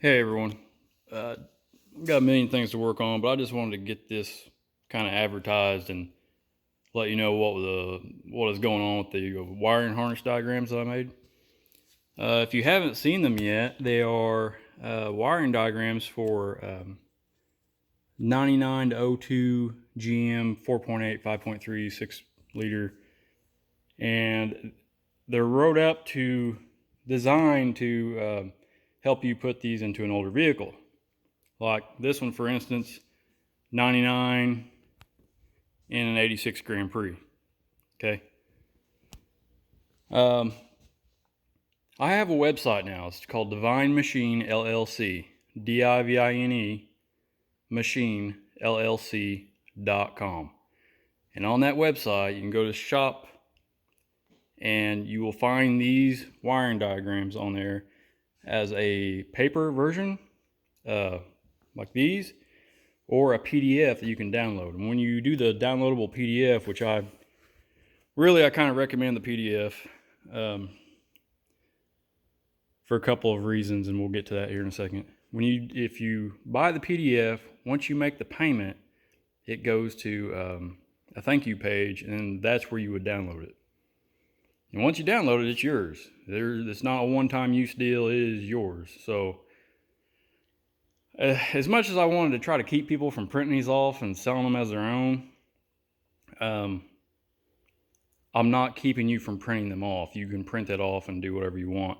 Hey everyone, uh, got a million things to work on, but I just wanted to get this kind of advertised and let you know what is going on with the wiring harness diagrams that I made. If you haven't seen them yet, they are wiring diagrams for 99 to 02 GM 4.8, 5.3, 6 liter, and they're wrote up to designed to help you put these into an older vehicle. Like this one, for instance, 99 in an 86 Grand Prix. Okay. Um, I have a website now. It's called Divine Machine LLC. DIVINE Machine LLC.com. And on that website, you can go to shop and you will find these wiring diagrams on there as a paper version, like these, or a PDF that you can download. And when you do the downloadable PDF, which I kind of recommend the PDF for a couple of reasons, and we'll get to that here in a second. If you buy the PDF, once you make the payment, it goes to a thank you page, and that's where you would download it. And once you download it, it's yours. It's not a one-time use deal. It is yours. So as much as I wanted to try to keep people from printing these off and selling them as their own, I'm not keeping you from printing them off. You can print that off and do whatever you want.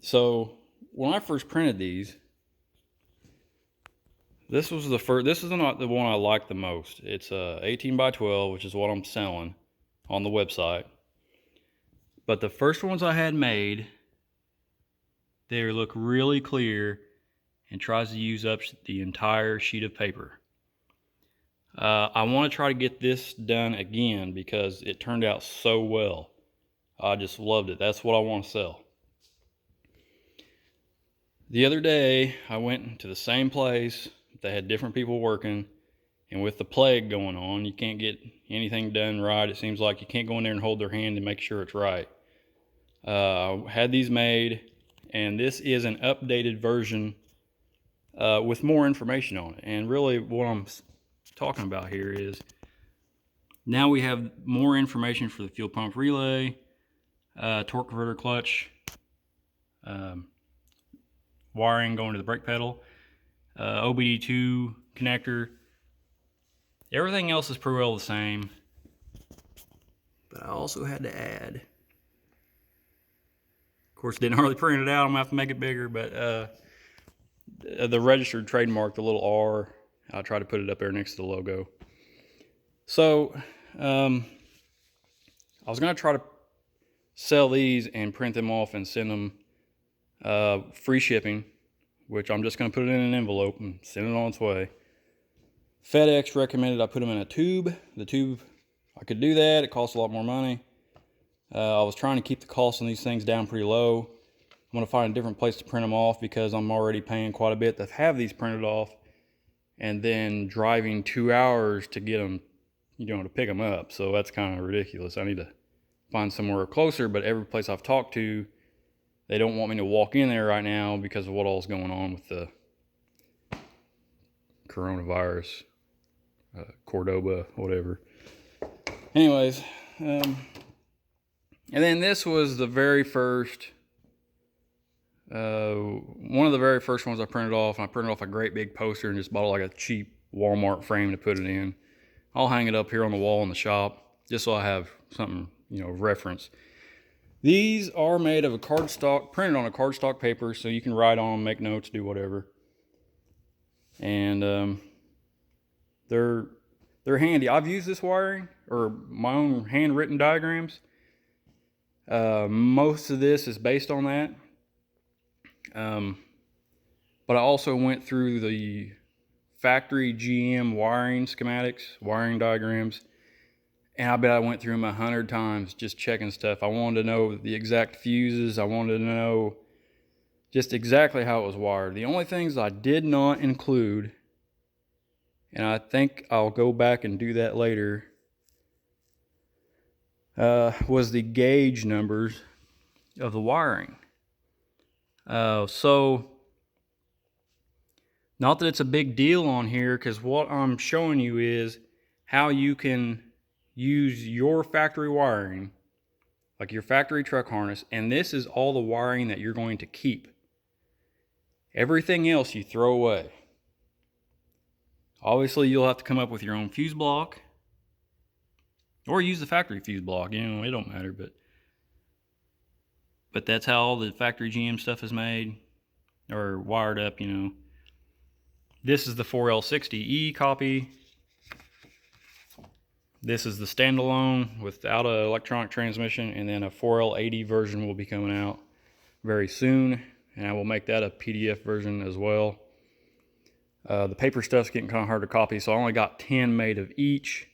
So when I first printed these, this is not the one I like the most. It's 18 by 12, which is what I'm selling on the website. But the first ones I had made, they look really clear and tries to use up the entire sheet of paper. I want to try to get this done again because it turned out so well. I just loved it. That's what I want to sell. The other day, I went to the same place. They had different people working, and with the plague going on, you can't get anything done right. It seems like you can't go in there and hold their hand and make sure it's right. I had these made, and this is an updated version with more information on it. And really what I'm talking about here is now we have more information for the fuel pump relay, torque converter clutch, wiring going to the brake pedal, OBD2 connector. Everything else is pretty well the same, but I also had to add, of course didn't hardly print it out, I'm gonna have to make it bigger, but the registered trademark, the little R, I'll try to put it up there next to the logo. So I was gonna try to sell these and print them off and send them free shipping, which I'm just gonna put it in an envelope and send it on its way. FedEx recommended I put them in a tube. The tube, I could do that. It costs a lot more money. I was trying to keep the cost on these things down pretty low. I'm going to find a different place to print them off because I'm already paying quite a bit to have these printed off, and then driving 2 hours to get them, to pick them up. So that's kind of ridiculous. I need to find somewhere closer, but every place I've talked to, they don't want me to walk in there right now because of what all's going on with the coronavirus, Cordoba, whatever. Anyways, and then this was the very first, one of the very first ones I printed off. And I printed off a great big poster and just bought like a cheap Walmart frame to put it in. I'll hang it up here on the wall in the shop just so I have something, of reference. These are made of a cardstock, printed on a cardstock paper, so you can write on them, make notes, do whatever. And they're handy. I've used this wiring or my own handwritten diagrams. Most of this is based on that. But I also went through the factory GM wiring schematics, wiring diagrams, and I bet I went through them 100 times just checking stuff. I wanted to know the exact fuses. I wanted to know just exactly how it was wired. The only things I did not include, and I think I'll go back and do that later, was the gauge numbers of the wiring. So Not that it's a big deal on here, because what I'm showing you is how you can use your factory wiring, like your factory truck harness, and this is all the wiring that you're going to keep. Everything else you throw away. Obviously, you'll have to come up with your own fuse block, or use the factory fuse block. You know, it don't matter, but that's how all the factory GM stuff is made or wired up. You know, this is the 4L60E copy. This is the standalone without an electronic transmission, and then a 4L80 version will be coming out very soon, and I will make that a PDF version as well. The paper stuff's getting kind of hard to copy, so I only got 10 made of each,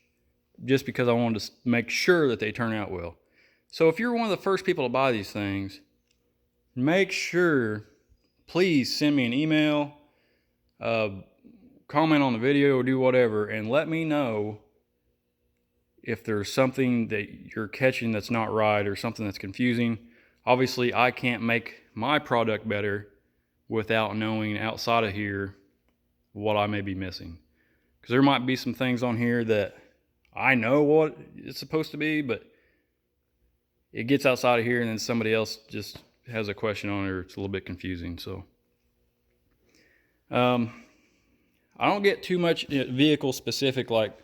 just because I wanted to make sure that they turn out well. So if you're one of the first people to buy these things, make sure, please send me an email, comment on the video, or do whatever, and let me know if there's something that you're catching that's not right or something that's confusing. Obviously, I can't make my product better without knowing outside of here what I may be missing. Because there might be some things on here that I know what it's supposed to be, but it gets outside of here and then somebody else just has a question on it, or it's a little bit confusing. So I don't get too much vehicle specific. Like,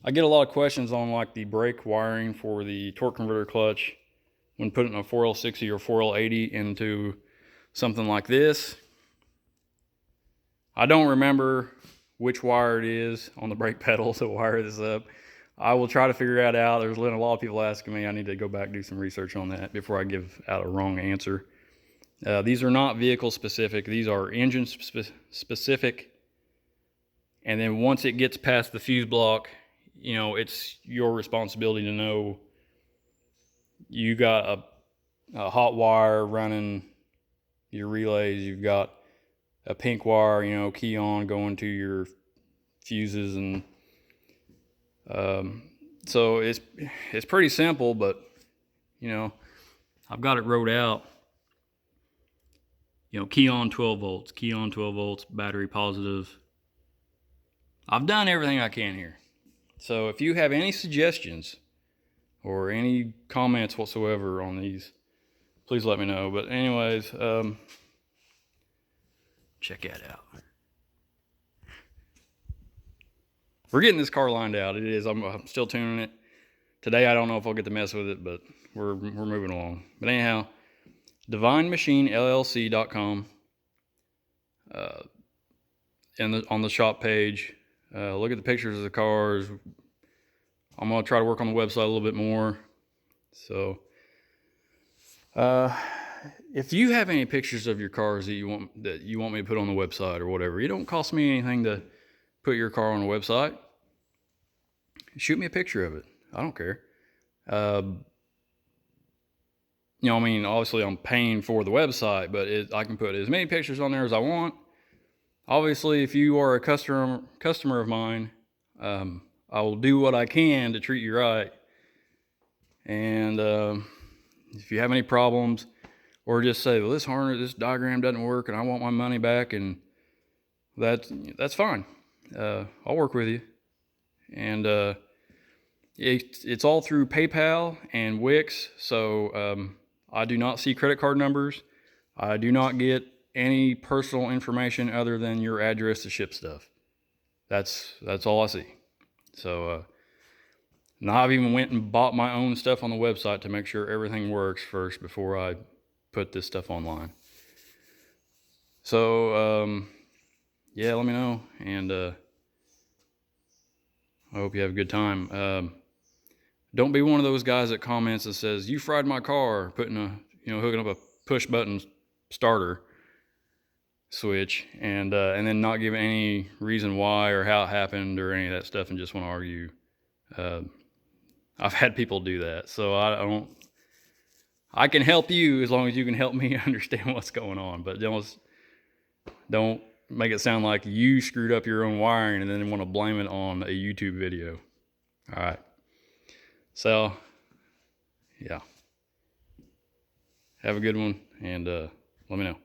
I get a lot of questions on like the brake wiring for the torque converter clutch when putting a 4L60 or 4L80 into something like this. I don't remember which wire it is on the brake pedal to wire this up. I will try to figure that out. There's a lot of people asking me. I need to go back and do some research on that before I give out a wrong answer. These are not vehicle specific. These are engine specific. And then once it gets past the fuse block, you know, it's your responsibility to know you got a hot wire running your relays. You've got a pink wire, you know, key on going to your fuses, and so it's pretty simple, but you know, I've got it wrote out. You know, key on 12 volts, key on 12 volts, battery positive. I've done everything I can here. So if you have any suggestions or any comments whatsoever on these, please let me know. But anyways, check that out. We're getting this car lined out. It is. I'm still tuning it. Today I don't know if I'll get to mess with it, but we're moving along. But anyhow, DivineMachineLLC.com. On the shop page, look at the pictures of the cars. I'm gonna try to work on the website a little bit more. So, if you have any pictures of your cars that you want me to put on the website or whatever, it don't cost me anything to put your car on the website. Shoot me a picture of it. I don't care. You know, I mean, obviously I'm paying for the website, but I can put as many pictures on there as I want. Obviously, if you are a customer of mine, I will do what I can to treat you right. And if you have any problems, or just say, well, this diagram doesn't work and I want my money back, and that's fine. I'll work with you. And it's all through PayPal and Wix. So I do not see credit card numbers. I do not get any personal information other than your address to ship stuff. That's all I see. So now I've even went and bought my own stuff on the website to make sure everything works first before I put this stuff online. So yeah, let me know, and I hope you have a good time. Don't be one of those guys that comments that says, you fried my car, hooking up a push button starter switch, and then not give any reason why or how it happened or any of that stuff, and just want to argue. I've had people do that, so I can help you as long as you can help me understand what's going on, but don't make it sound like you screwed up your own wiring and then want to blame it on a YouTube video. All right. So, yeah. Have a good one, and let me know.